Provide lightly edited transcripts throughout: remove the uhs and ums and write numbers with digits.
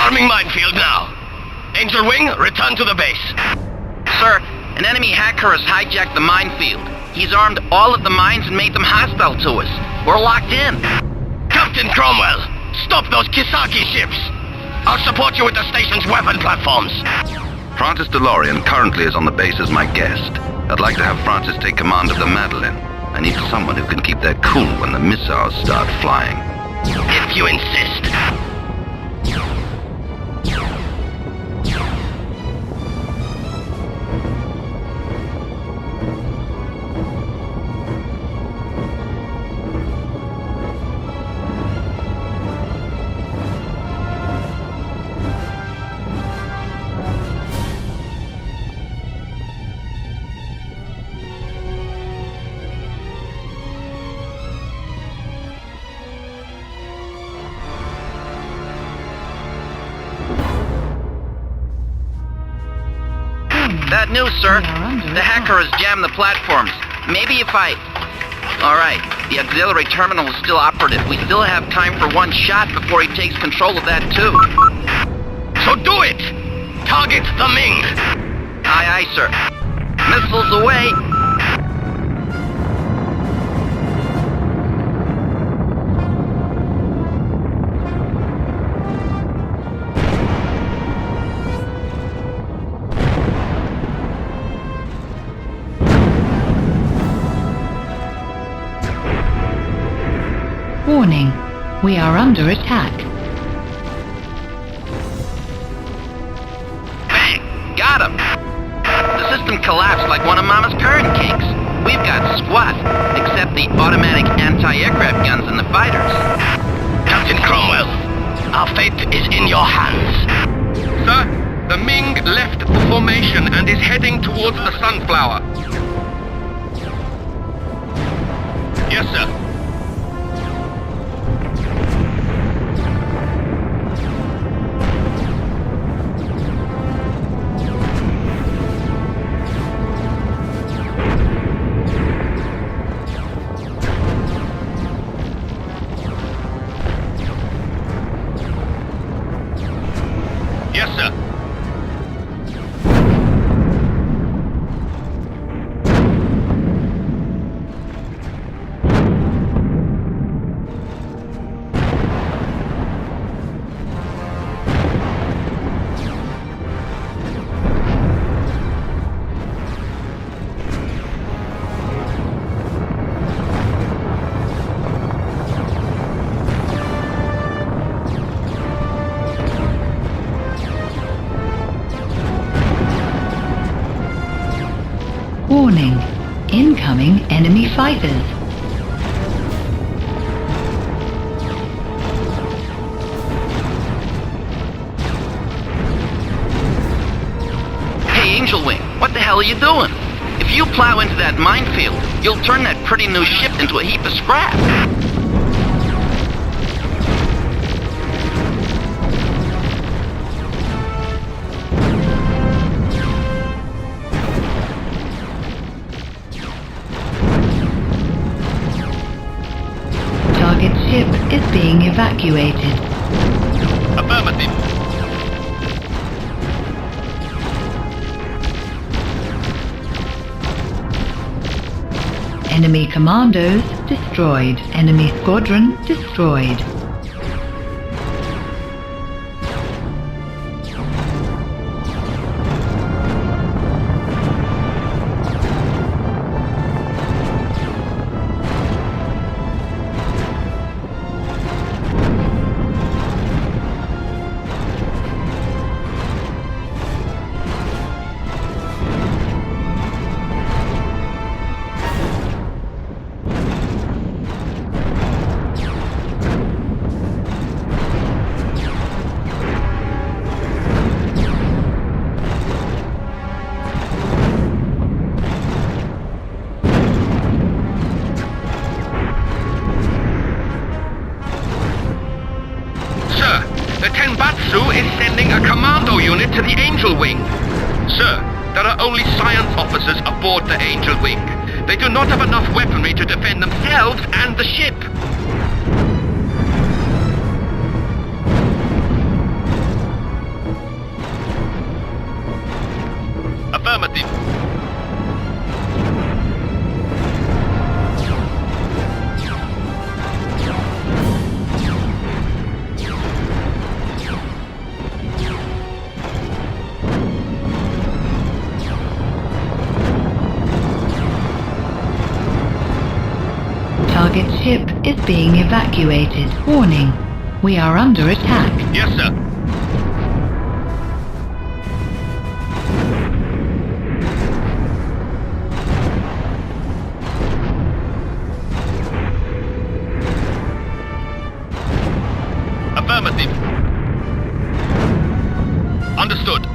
Arming minefield now. Angel Wing, return to the base. Sir, an enemy hacker has hijacked the minefield. He's armed all of the mines and made them hostile to us. We're locked in. Captain Cromwell, stop those Kisaki ships. I'll support you with the station's weapon platforms. Francis DeLorean currently is on the base as my guest. I'd like to have Francis take command of the Madeline. I need someone who can keep their cool when the missiles start flying. If you insist. Bad news, sir. The hacker has jammed the platforms. Maybe if I... Alright, the auxiliary terminal is still operative. We still have time for one shot before he takes control of that, too. So do it! Target the Ming! Aye, aye, sir. Missiles away! Warning, we are under attack. Bang! Got him! The system collapsed like one of Mama's parent cakes. We've got squat, except the automatic anti-aircraft guns and the fighters. Captain Cromwell, our fate is in your hands. Sir, the Ming left the formation and is heading towards the Sunflower. Yes, sir. Yes, sir. Warning, incoming enemy fighters. Hey, Angel Wing, what the hell are you doing? If you plow into that minefield, you'll turn that pretty new ship into a heap of scrap. Target ship is being evacuated. Affirmative. Enemy commandos destroyed. Enemy squadron destroyed. The Tenbatsu is sending a commando unit to the Angel Wing. Sir, there are only science officers aboard the Angel Wing. They do not have enough weaponry to defend themselves and the ship. Target ship is being evacuated. Warning, we are under attack. Yes, sir. Affirmative. Understood.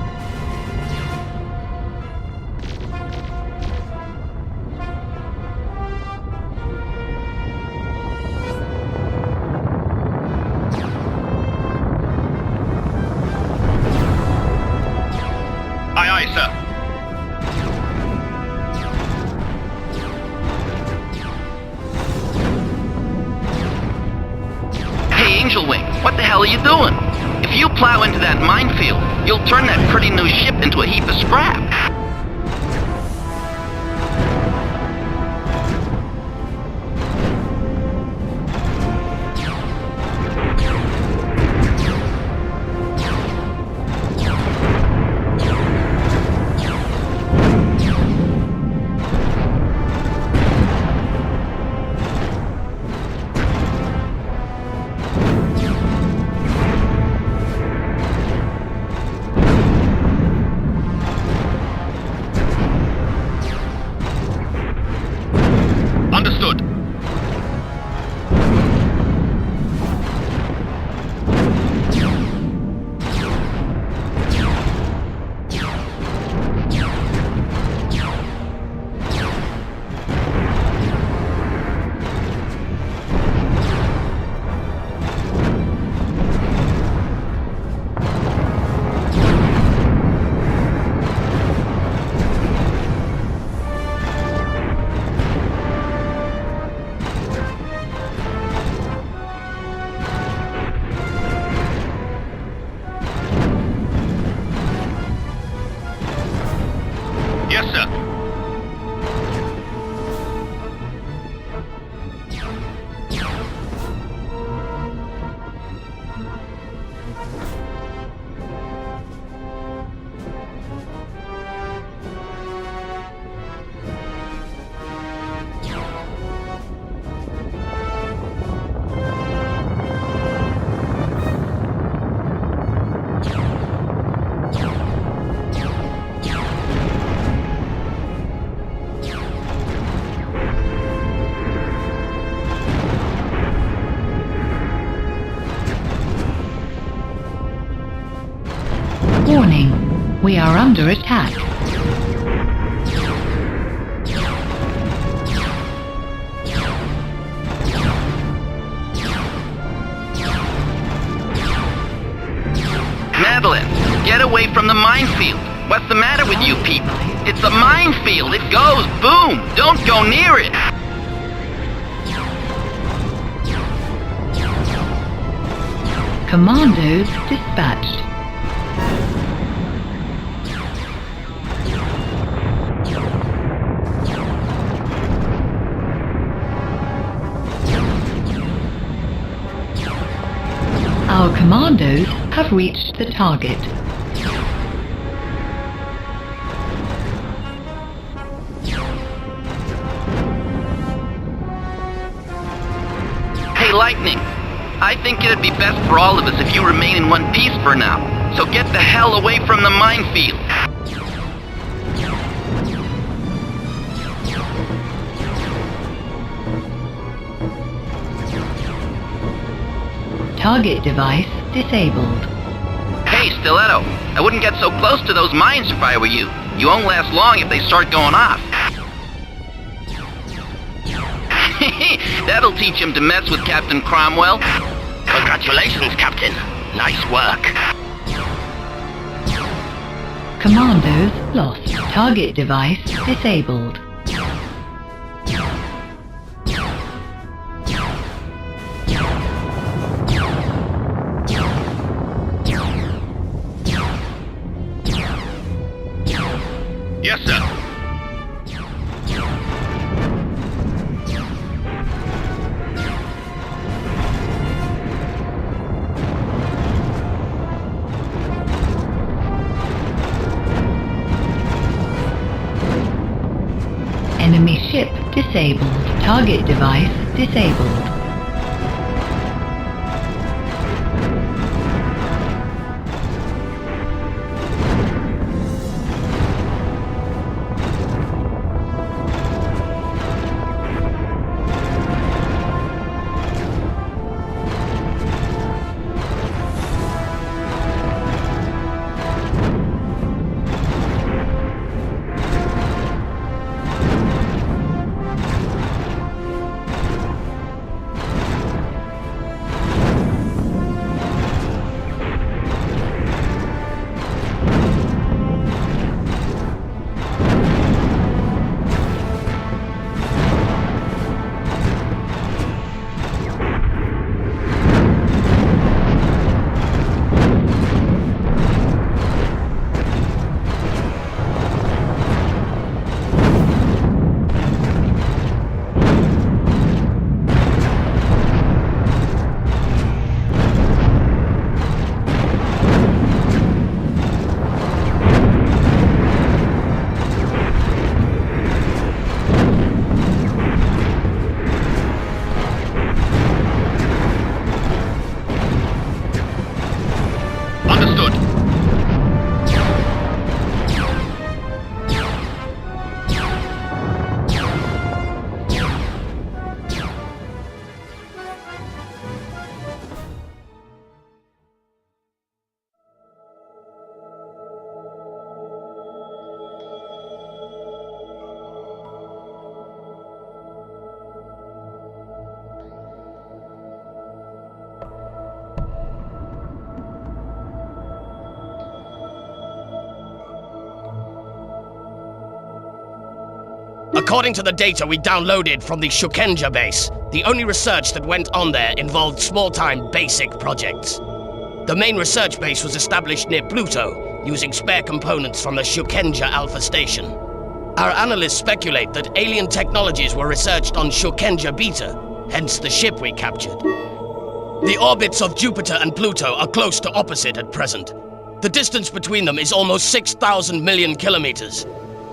Aye, aye, sir. Hey, Angel Wing, what the hell are you doing? If you plow into that minefield, you'll turn that pretty new ship into a heap of scrap. Understood. Yes, sir. Warning, we are under attack. Madeline, get away from the minefield. What's the matter with you people? It's a minefield. It goes boom. Don't go near it. Commandos dispatched. Our commandos have reached the target. Hey, Lightning. I think it'd be best for all of us if you remain in one piece for now. So get the hell away from the minefield. Target device disabled. Hey, Stiletto. I wouldn't get so close to those mines if I were you. You won't last long if they start going off. That'll teach him to mess with Captain Cromwell. Congratulations, Captain. Nice work. Commandos lost. Target device disabled. Yes, sir. Enemy ship disabled. Target device disabled. According to the data we downloaded from the Shukenja base, the only research that went on there involved small-time basic projects. The main research base was established near Pluto, using spare components from the Shukenja Alpha Station. Our analysts speculate that alien technologies were researched on Shukenja Beta, hence the ship we captured. The orbits of Jupiter and Pluto are close to opposite at present. The distance between them is almost 6,000 million kilometers.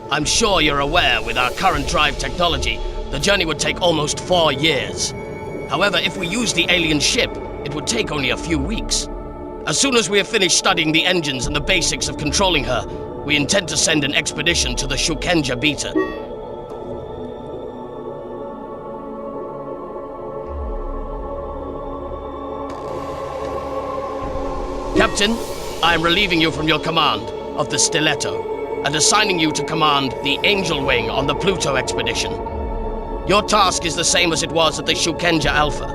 I'm sure you're aware, with our current drive technology, the journey would take almost 4 years. However, if we use the alien ship, it would take only a few weeks. As soon as we have finished studying the engines and the basics of controlling her, we intend to send an expedition to the Shukenja Beta. Captain, I am relieving you from your command of the Stiletto and assigning you to command the Angel Wing on the Pluto expedition. Your task is the same as it was at the Shukenja Alpha.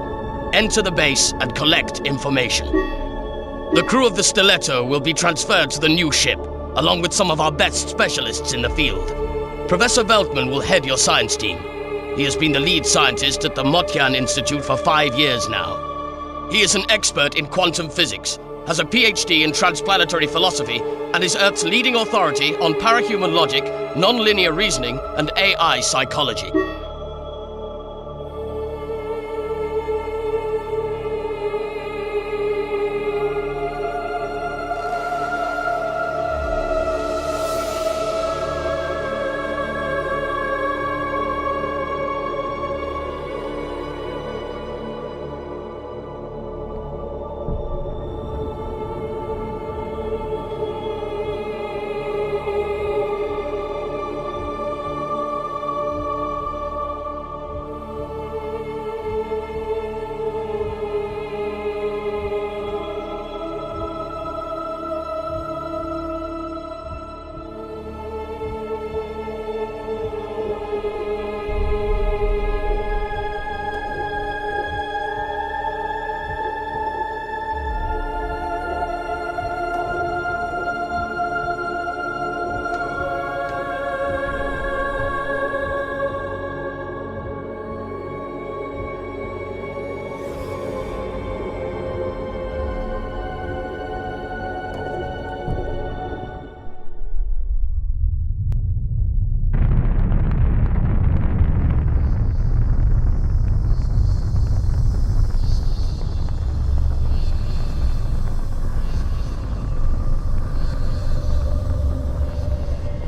Enter the base and collect information. The crew of the Stiletto will be transferred to the new ship, along with some of our best specialists in the field. Professor Veltman will head your science team. He has been the lead scientist at the Motyan Institute for 5 years now. He is an expert in quantum physics, has a PhD in transplanetary philosophy, and is Earth's leading authority on parahuman logic, non-linear reasoning, and AI psychology.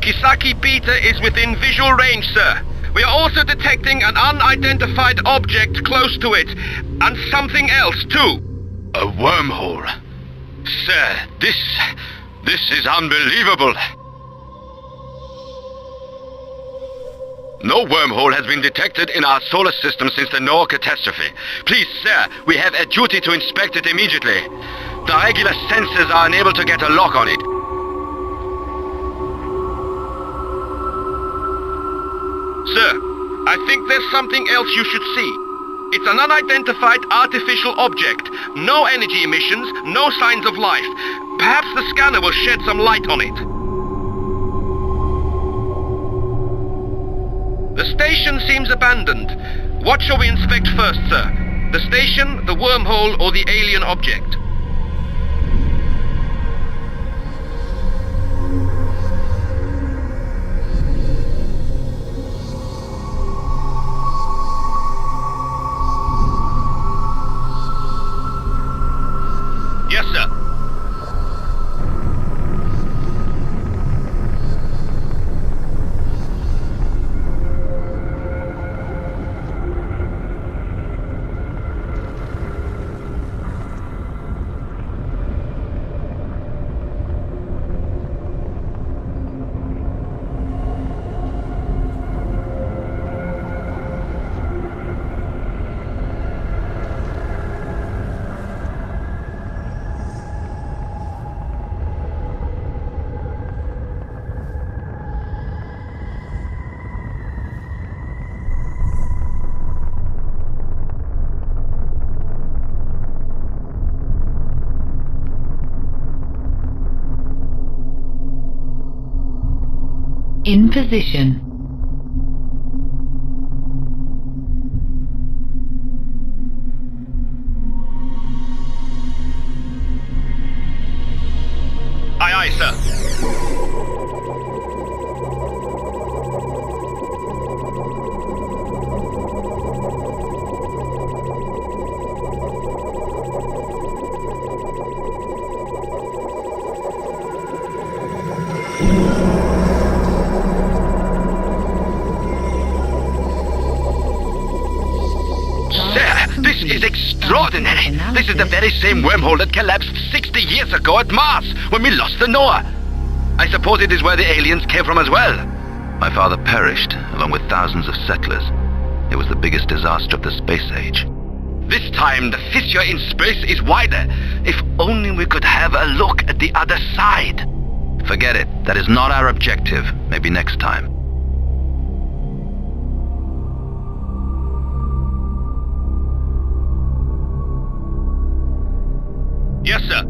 Kisaki Beta is within visual range, sir. We are also detecting an unidentified object close to it, and something else too. A wormhole. Sir, this is unbelievable. No wormhole has been detected in our solar system since the Noah catastrophe. Please, sir, we have a duty to inspect it immediately. The regular sensors are unable to get a lock on it. Sir, I think there's something else you should see. It's an unidentified artificial object. No energy emissions, no signs of life. Perhaps the scanner will shed some light on it. The station seems abandoned. What shall we inspect first, sir? The station, the wormhole, or the alien object? Yes, sir. In position. Aye, aye, sir. This is extraordinary. This is the very same wormhole that collapsed 60 years ago at Mars, when we lost the Noah. I suppose it is where the aliens came from as well. My father perished, along with thousands of settlers. It was the biggest disaster of the space age. This time, the fissure in space is wider. If only we could have a look at the other side. Forget it. That is not our objective. Maybe next time. Yes, sir.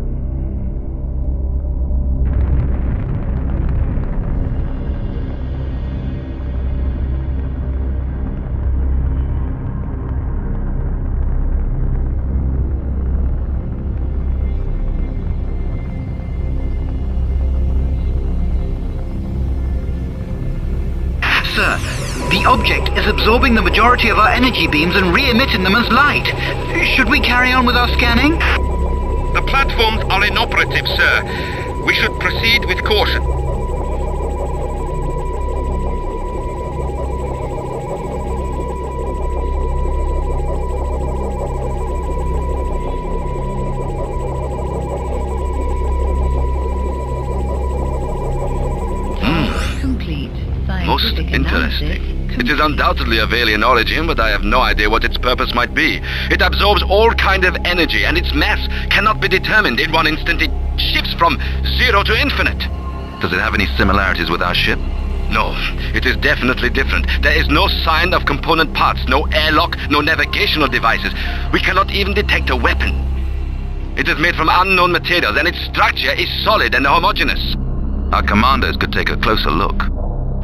Sir, the object is absorbing the majority of our energy beams and re-emitting them as light. Should we carry on with our scanning? The platforms are inoperative, sir. We should proceed with caution. Complete. Most Scientific interesting. analysis It is undoubtedly of alien origin, but I have no idea what its purpose might be. It absorbs all kind of energy, and its mass cannot be determined. In one instant, it shifts from 0 to infinite. Does it have any similarities with our ship? No, it is definitely different. There is no sign of component parts, no airlock, no navigational devices. We cannot even detect a weapon. It is made from unknown materials, and its structure is solid and homogeneous. Our commanders could take a closer look.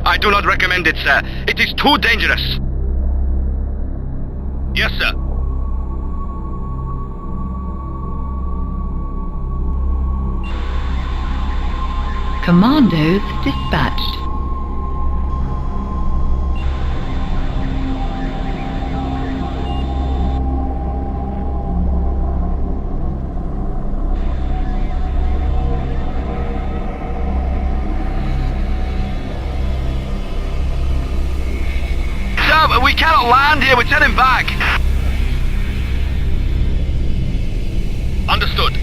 I do not recommend it, sir. It is too dangerous. Yes, sir. Commandos dispatched. cannot land here. We're turning back. Understood.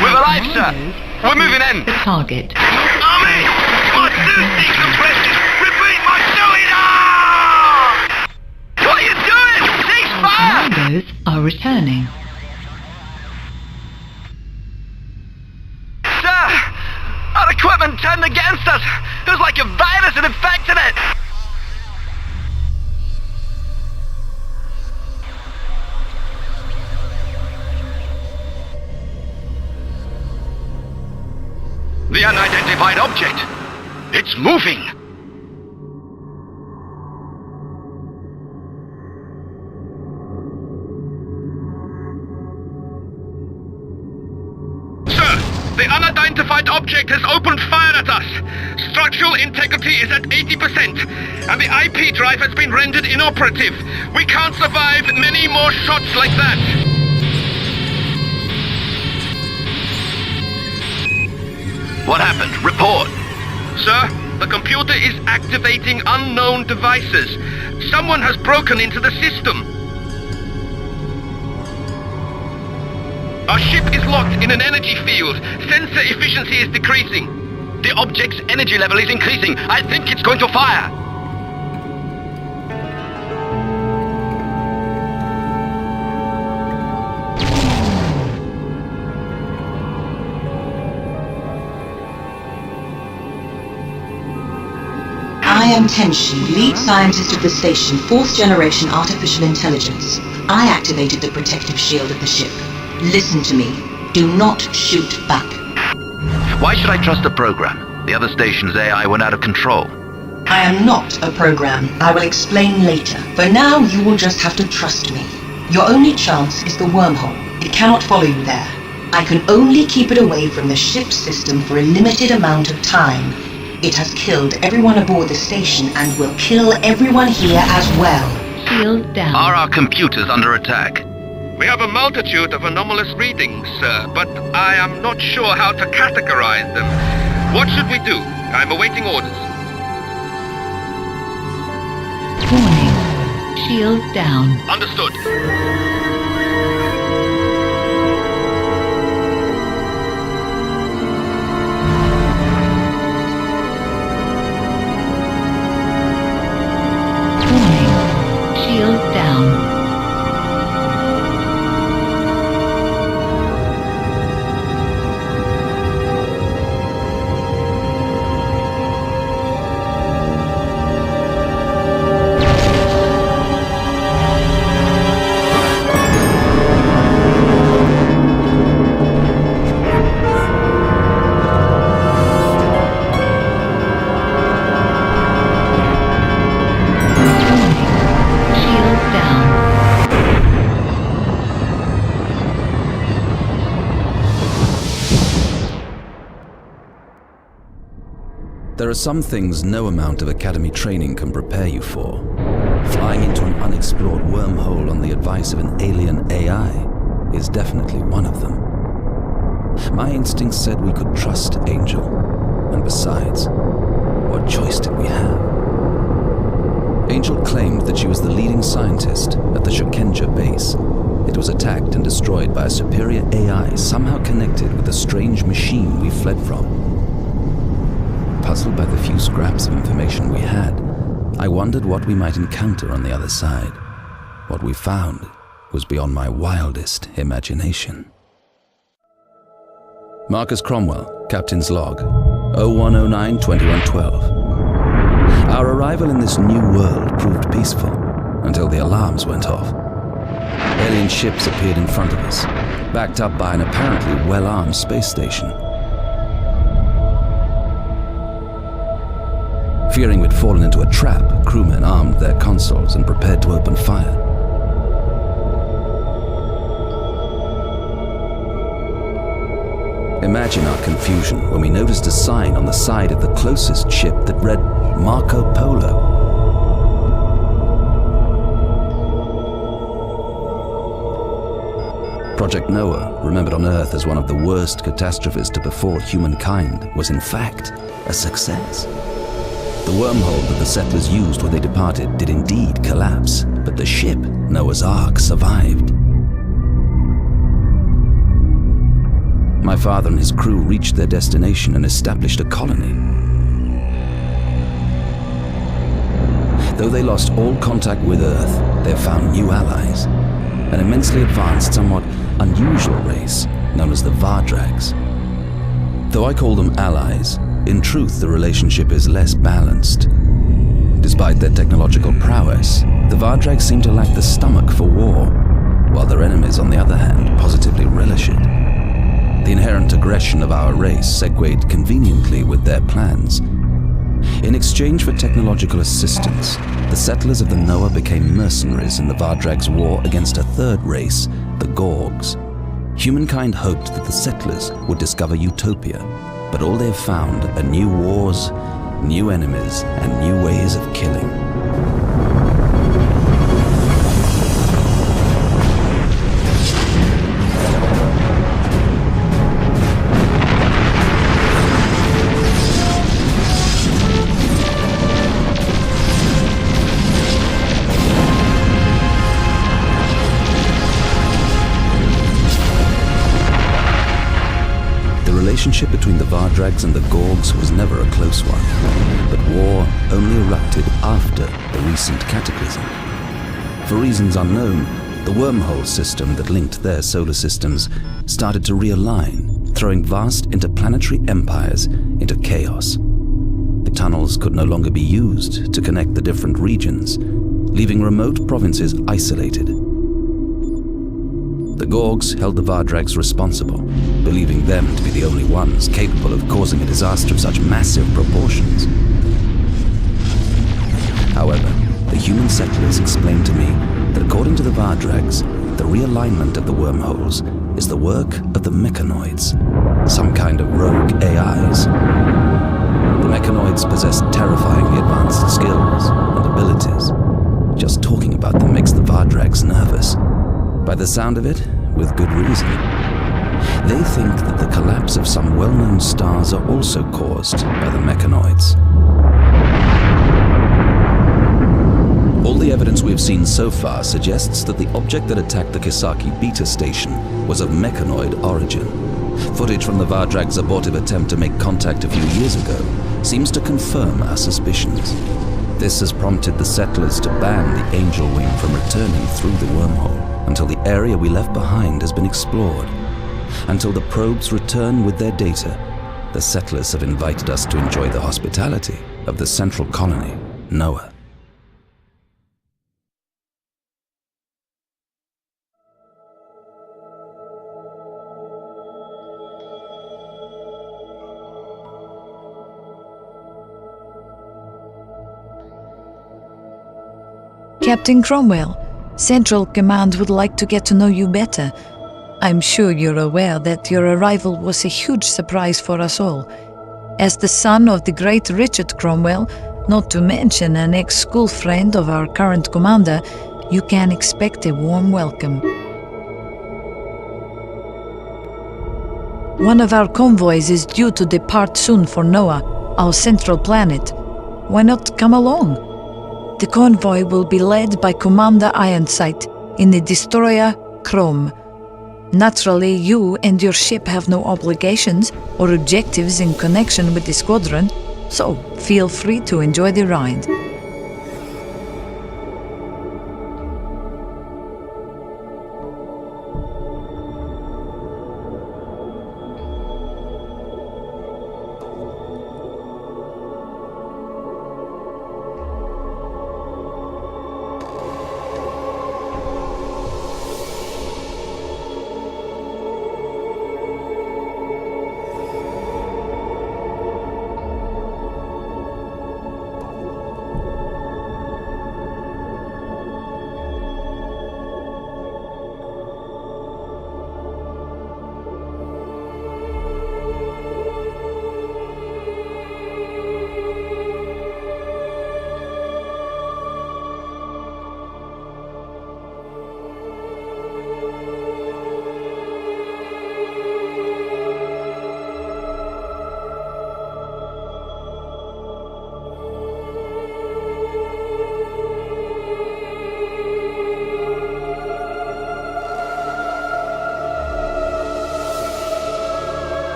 We've arrived, sir. We're moving in. The target. Army! My suit decompresses! Repeat, my suit! Ah! What are you doing? Cease fire! Commandos are returning. Sir! Our equipment turned against us! It was like a virus had infected it! The unidentified object! It's moving! Sir, the unidentified object has opened fire at us. Structural integrity is at 80%, and the IP drive has been rendered inoperative. We can't survive many more shots like that. What happened? Report! Sir, the computer is activating unknown devices. Someone has broken into the system. Our ship is locked in an energy field. Sensor efficiency is decreasing. The object's energy level is increasing. I think it's going to fire. I am Tenshi, lead scientist of the station, 4th generation artificial intelligence. I activated the protective shield of the ship. Listen to me. Do not shoot back. Why should I trust the program? The other station's AI went out of control. I am not a program. I will explain later. For now, you will just have to trust me. Your only chance is the wormhole. It cannot follow you there. I can only keep it away from the ship's system for a limited amount of time. It has killed everyone aboard the station and will kill everyone here as well. Shield down. Are our computers under attack? We have a multitude of anomalous readings, sir, but I am not sure how to categorize them. What should we do? I'm awaiting orders. Warning. Shield down. Understood. Shield down. There are some things no amount of academy training can prepare you for. Flying into an unexplored wormhole on the advice of an alien AI is definitely one of them. My instincts said we could trust Angel, and besides, what choice did we have? Angel claimed that she was the leading scientist at the Shukenja base. It was attacked and destroyed by a superior AI somehow connected with the strange machine we fled from. Puzzled by the few scraps of information we had, I wondered what we might encounter on the other side. What we found was beyond my wildest imagination. Marcus Cromwell, Captain's Log, 0109-2112. Our arrival in this new world proved peaceful until the alarms went off. Alien ships appeared in front of us, backed up by an apparently well-armed space station. Fearing we'd fallen into a trap, crewmen armed their consoles and prepared to open fire. Imagine our confusion when we noticed a sign on the side of the closest ship that read Marco Polo. Project Noah, remembered on Earth as one of the worst catastrophes to befall humankind, was in fact a success. The wormhole that the settlers used when they departed did indeed collapse, but the ship, Noah's Ark, survived. My father and his crew reached their destination and established a colony. Though they lost all contact with Earth, they have found new allies, an immensely advanced, somewhat unusual race known as the Vardrags. Though I call them allies, in truth the relationship is less balanced. Despite their technological prowess, the Vardrags seem to lack the stomach for war, while their enemies, on the other hand, positively relish it. The inherent aggression of our race segued conveniently with their plans. In exchange for technological assistance, the settlers of the Noah became mercenaries in the Vardrags' war against a third race, the Gorgs. Humankind hoped that the settlers would discover utopia, but all they've found are new wars, new enemies, and new ways of killing. The relationship between the Vardrags and the Gorgs was never a close one, but war only erupted after the recent cataclysm. For reasons unknown, the wormhole system that linked their solar systems started to realign, throwing vast interplanetary empires into chaos. The tunnels could no longer be used to connect the different regions, leaving remote provinces isolated. The Gorgs held the Vardrags responsible, believing them to be the only ones capable of causing a disaster of such massive proportions. However, the human settlers explained to me that according to the Vardrags, the realignment of the wormholes is the work of the mechanoids, some kind of rogue AIs. The mechanoids possess terrifyingly advanced skills and abilities. Just talking about them makes the Vardrags nervous. By the sound of it, with good reason. They think that the collapse of some well-known stars are also caused by the mechanoids. All the evidence we have seen so far suggests that the object that attacked the Kisaki Beta station was of mechanoid origin. Footage from the Vardrag's abortive attempt to make contact a few years ago seems to confirm our suspicions. This has prompted the settlers to ban the Angel Wing from returning through the wormhole until the area we left behind has been explored. Until the probes return with their data, the settlers have invited us to enjoy the hospitality of the central colony, Noah. Captain Cromwell, Central Command would like to get to know you better. I'm sure you're aware that your arrival was a huge surprise for us all. As the son of the great Richard Cromwell, not to mention an ex-school friend of our current commander, you can expect a warm welcome. One of our convoys is due to depart soon for Noah, our central planet. Why not come along? The convoy will be led by Commander Ironside in the destroyer Chrome. Naturally, you and your ship have no obligations or objectives in connection with the squadron, so feel free to enjoy the ride.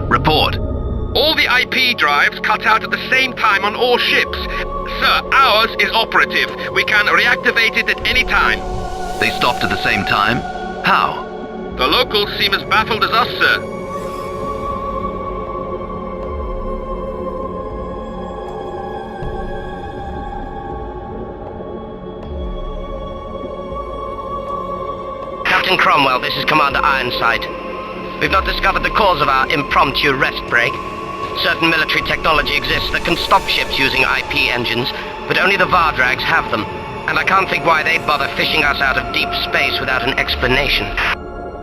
report. All the IP drives cut out at the same time on all ships. Sir, ours is operative. We can reactivate it at any time. They stopped at the same time? How? The locals seem as baffled as us, sir. Captain Cromwell, this is Commander Ironside. We've not discovered the cause of our impromptu rest break. Certain military technology exists that can stop ships using IP engines, but only the Vardrags have them. And I can't think why they'd bother fishing us out of deep space without an explanation.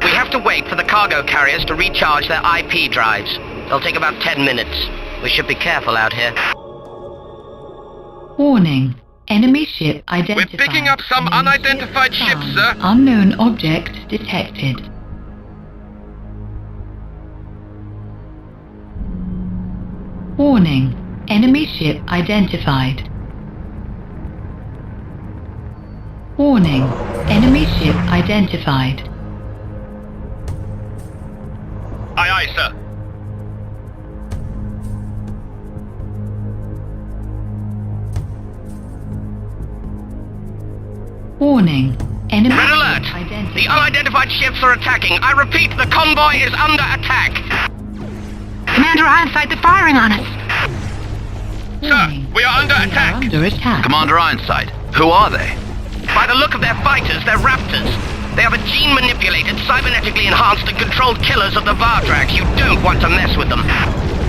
We have to wait for the cargo carriers to recharge their IP drives. They'll take about 10 minutes. We should be careful out here. Warning. Enemy ship identified. We're picking up some Enemy unidentified ship ships, found. sir. Unknown object detected. Warning. Enemy ship identified. Warning. Enemy ship identified. Aye, aye, sir. Warning. Enemy Red alert! ship identified. The unidentified ships are attacking. I repeat, the convoy is under attack. Commander Ironside, they're firing on us. Warning. Sir, we are under We attack. are under attack. Commander Ironside, who are they? By the look of their fighters, they're raptors. They are the gene-manipulated, cybernetically enhanced and controlled killers of the Vardrags. You don't want to mess with them.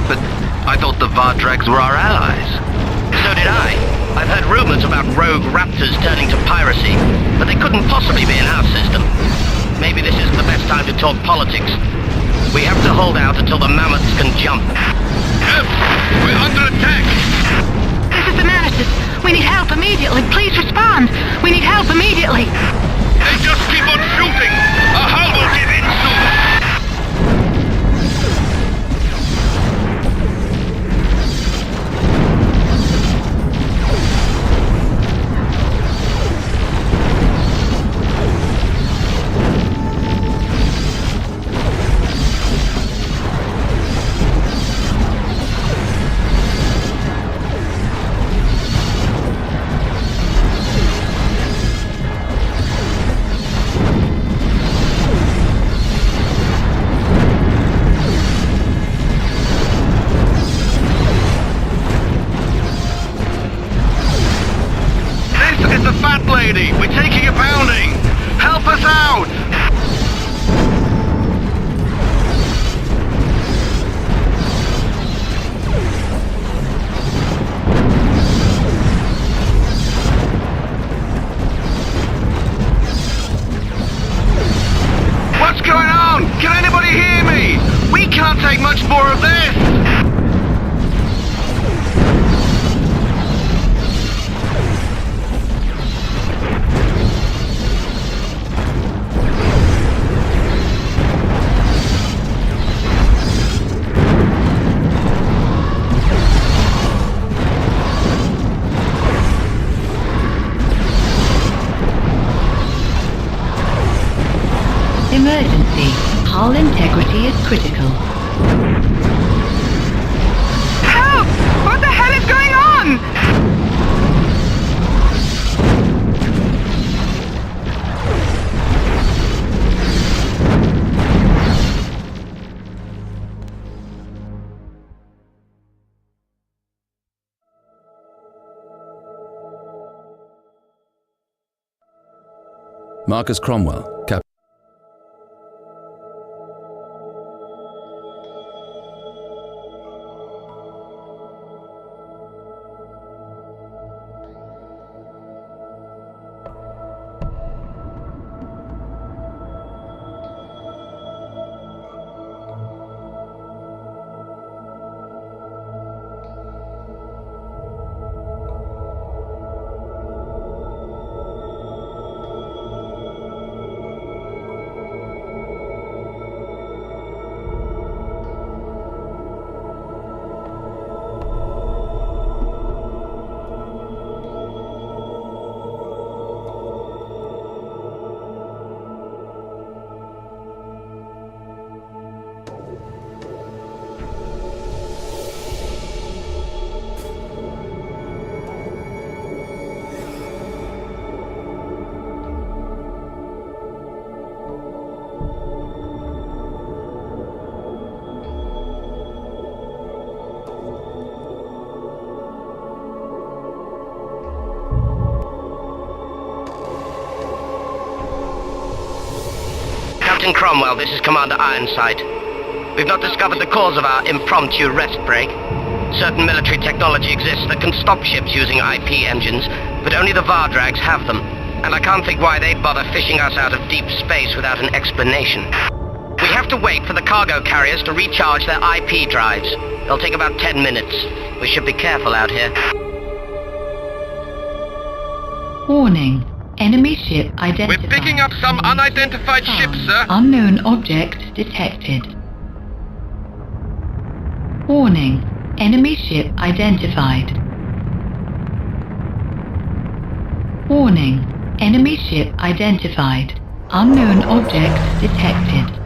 But I thought the Vardrags were our allies. So did I. I've heard rumors about rogue raptors turning to piracy, but they couldn't possibly be in our system. Maybe this isn't the best time to talk politics. We have to hold out until the mammoths can jump. Yes, we're under attack. This is the Nexus. We need help immediately. Please respond. We need help immediately. They just keep on shooting. Our hull will give in soon. This is the Fat Lady. We're taking a pounding. Help us out. What's going on? Can anybody hear me? We can't take much more of this. Emergency. Hull integrity is critical. Help! What the hell is going on? Marcus Cromwell, Captain. Captain Cromwell, this is Commander Ironside. We've not discovered the cause of our impromptu rest break. Certain military technology exists that can stop ships using IP engines, but only the Vardrags have them. And I can't think why they'd bother fishing us out of deep space without an explanation. We have to wait for the cargo carriers to recharge their IP drives. They'll take about 10 minutes. We should be careful out here. Warning. Enemy ship identified. We're picking up some unidentified ships, sir. Unknown object detected. Warning. Enemy ship identified. Warning. Enemy ship identified. Unknown object detected.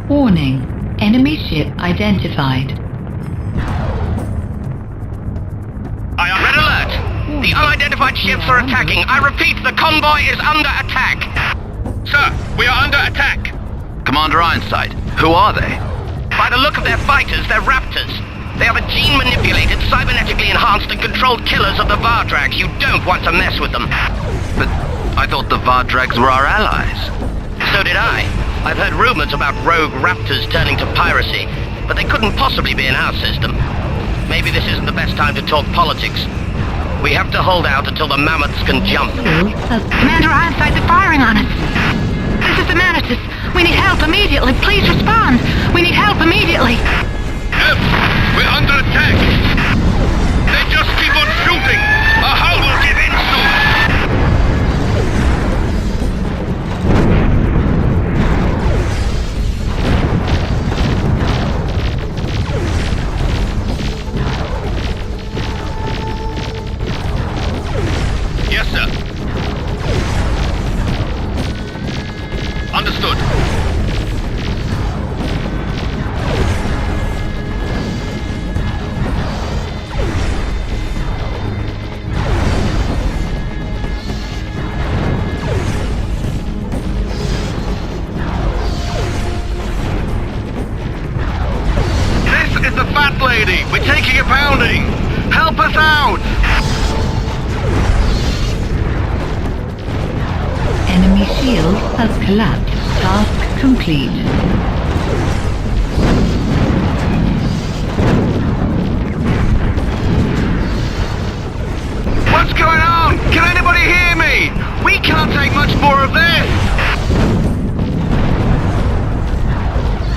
Warning. Enemy ship identified. Red alert! The unidentified ships are attacking. I repeat, the convoy is under attack. Sir, we are under attack. Commander Ironside, who are they? By the look of their fighters, they're Raptors. They are the gene-manipulated, cybernetically enhanced and controlled killers of the Vardrags. You don't want to mess with them. But I thought the Vardrags were our allies. So did I. I've heard rumors about rogue Raptors turning to piracy, but they couldn't possibly be in our system. Maybe this isn't the best time to talk politics. We have to hold out until the mammoths can jump. Commander Ironside, they're firing on us. This is the Manatus. We need help immediately. Please respond. We need help immediately. Yes, we're under attack. They just keep on shooting. Our hull will give in soon. Yes, sir. Understood. This is the Fat Lady. We're taking a pounding. Help us out. Enemy shield has collapsed. Task complete. What's going on? Can anybody hear me? We can't take much more of this.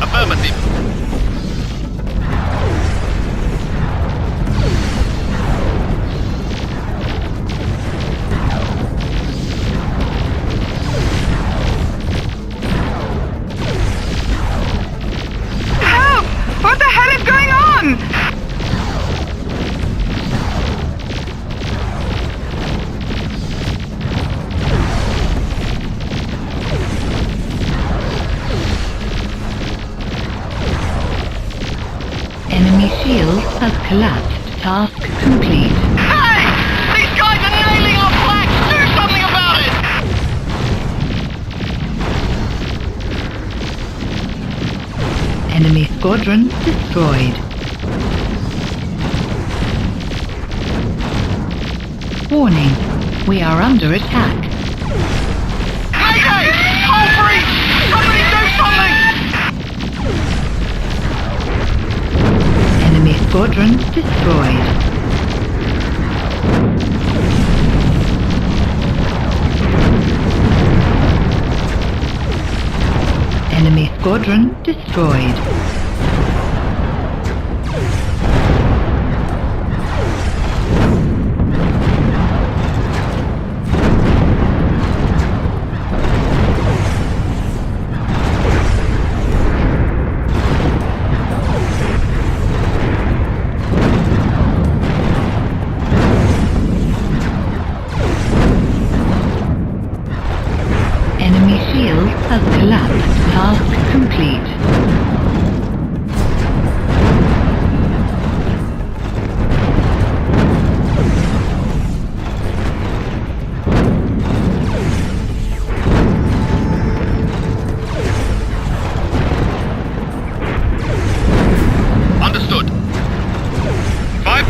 Affirmative. Help! What the hell is going on? Enemy shield has collapsed. Task complete. Hey! These guys are nailing our flags! Do something about it! Enemy squadron destroyed. Warning. We are under attack. Mayday! Hold breach! Somebody do something! Enemy squadron destroyed. Enemy squadron destroyed. Enemy shield has collapsed. Task complete. Understood. 5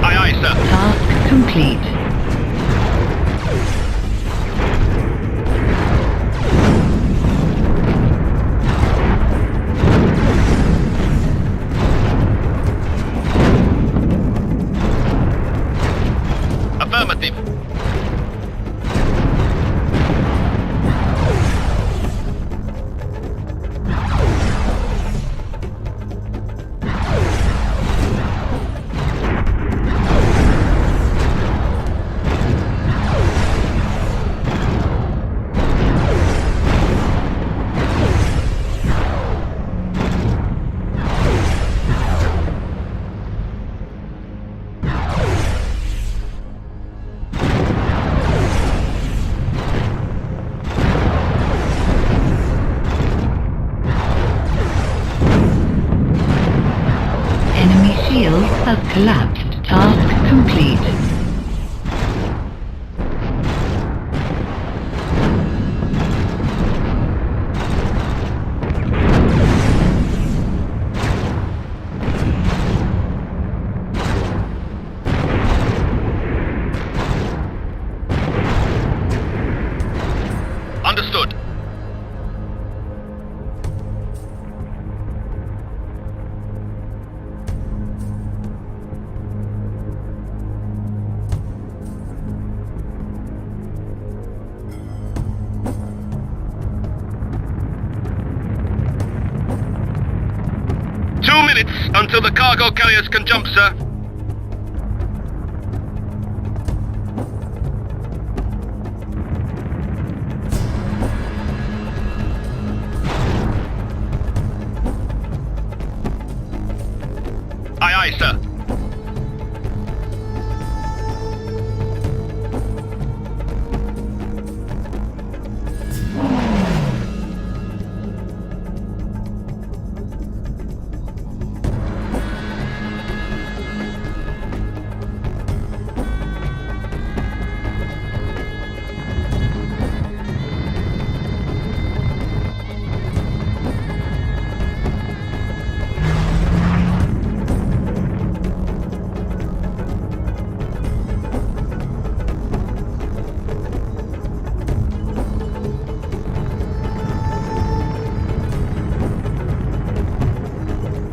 Aye, aye, sir. Task complete. Affirmative. Enemy shield has collapsed. Task complete. Understood. Until the cargo carriers can jump, sir. Aye, aye, sir.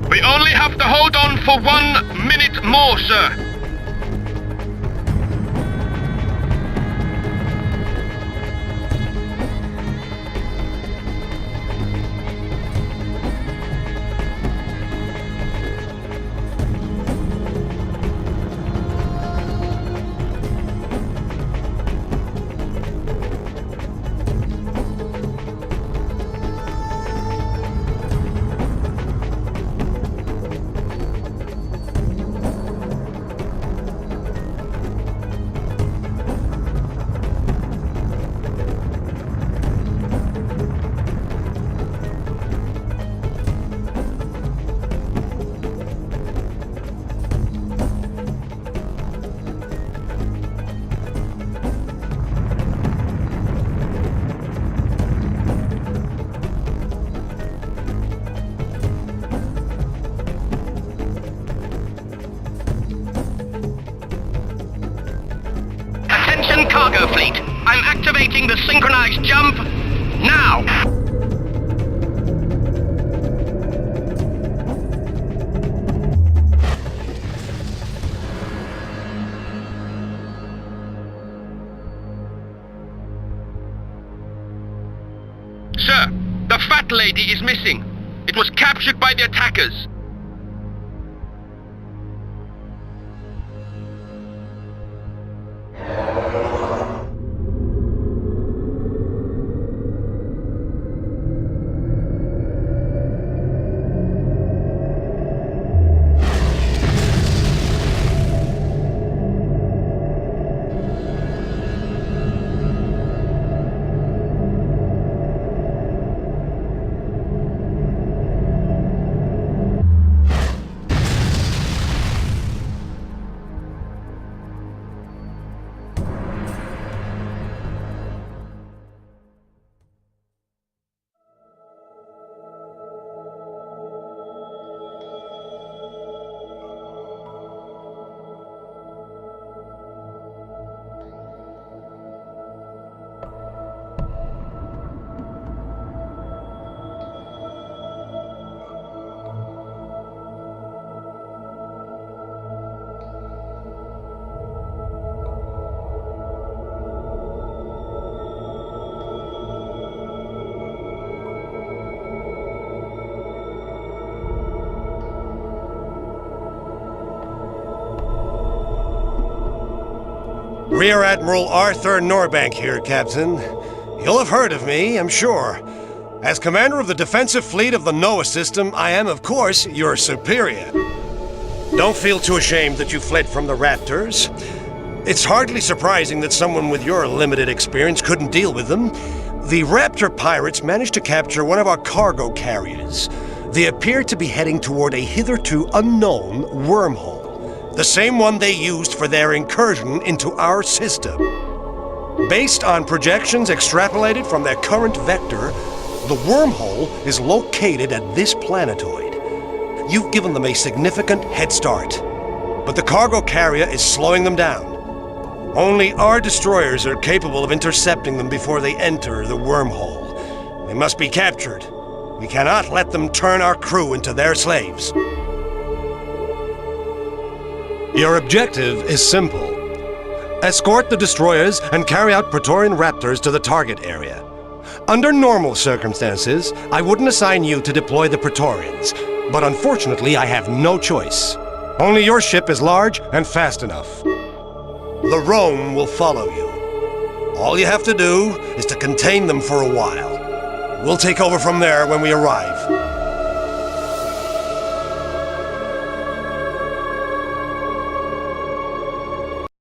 We only have to hold on for 1 minute more, sir. Cargo fleet, I'm activating the synchronized jump now. Sir, the fat lady is missing. It was captured by the attackers. Rear Admiral Arthur Norbank here, Captain. You'll have heard of me, I'm sure. As commander of the defensive fleet of the NOAA system, I am, of course, your superior. Don't feel too ashamed that you fled from the Raptors. It's hardly surprising that someone with your limited experience couldn't deal with them. The Raptor pirates managed to capture one of our cargo carriers. They appear to be heading toward a hitherto unknown wormhole, the same one they used for their incursion into our system. Based on projections extrapolated from their current vector, the wormhole is located at this planetoid. You've given them a significant head start, but the cargo carrier is slowing them down. Only our destroyers are capable of intercepting them before they enter the wormhole. They must be captured. We cannot let them turn our crew into their slaves. Your objective is simple. Escort the destroyers and carry out Praetorian Raptors to the target area. Under normal circumstances, I wouldn't assign you to deploy the Praetorians, but unfortunately I have no choice. Only your ship is large and fast enough. The Rome will follow you. All you have to do is to contain them for a while. We'll take over from there when we arrive.